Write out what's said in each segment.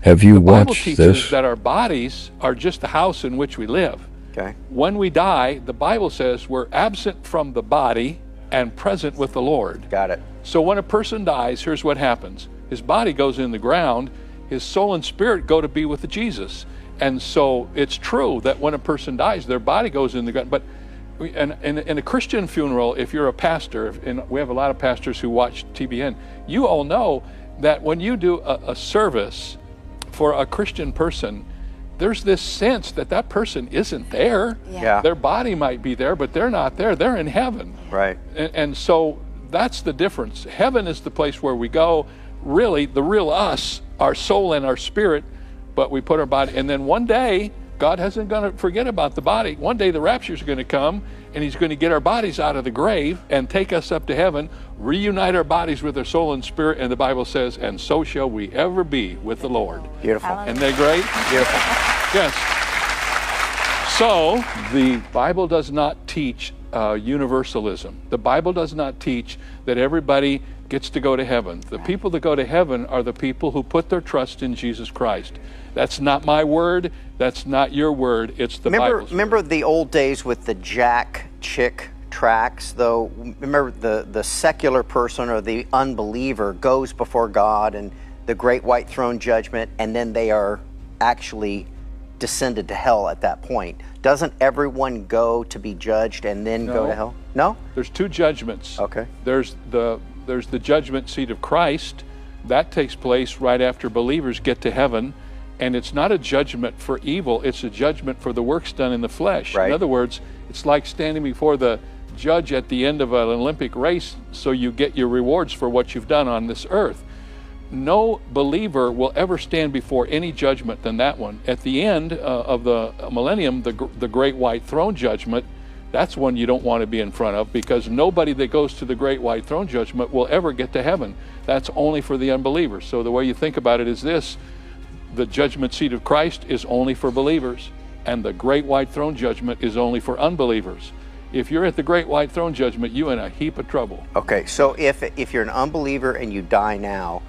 Have you The Bible watched teaches this? that our bodies are just the house in which we live. Okay. When we die, the Bible says we're absent from the body and present with the Lord. Got it. So when a person dies, here's what happens. His body goes in the ground, his soul and spirit go to be with Jesus. And so it's true that when a person dies, their body goes in the ground. But in a Christian funeral, if you're a pastor, and we have a lot of pastors who watch TBN, you all know that when you do a service for a Christian person, there's this sense that that person isn't there. Yeah. Their body might be there, but they're not there. They're in heaven. Right. And so that's the difference. Heaven is the place where we go, really, the real us, our soul and our spirit, but we put our body, and then one day, God isn't going to forget about the body. One day the rapture is going to come, and he's going to get our bodies out of the grave and take us up to heaven, reunite our bodies with our soul and spirit, and the Bible says, and so shall we ever be with the Lord. Beautiful. Isn't that great? Beautiful. Yes. So the Bible does not teach universalism. The Bible does not teach that everybody gets to go to heaven. The people that go to heaven are the people who put their trust in Jesus Christ. That's not my word. That's not your word. It's the Bible's Remember word. the old days with the Jack Chick tracts, though? Remember the secular person or the unbeliever goes before God and the great white throne judgment, and then they are actually descended to hell at that point. Doesn't everyone go to be judged and then go to hell? No? There's two judgments. Okay. There's the judgment seat of Christ. That takes place right after believers get to heaven. And it's not a judgment for evil, it's a judgment for the works done in the flesh. Right. In other words, it's like standing before the judge at the end of an Olympic race, so you get your rewards for what you've done on this earth. No believer will ever stand before any judgment than that one. At the end of the millennium, the great white throne judgment, that's one you don't want to be in front of, because nobody that goes to the great white throne judgment will ever get to heaven. That's only for the unbelievers. So the way you think about it is this: the judgment seat of Christ is only for believers, and the great white throne judgment is only for unbelievers. If you're at the great white throne judgment, you're in a heap of trouble. Okay, so if you're an unbeliever and you die now,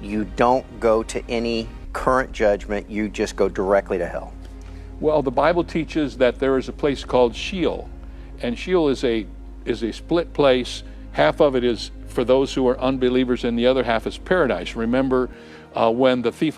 you don't go to any current judgment, you just go directly to hell. Well, the Bible teaches that there is a place called Sheol, and Sheol is a split place. Half of it is for those who are unbelievers, and the other half is paradise. Remember when the thief on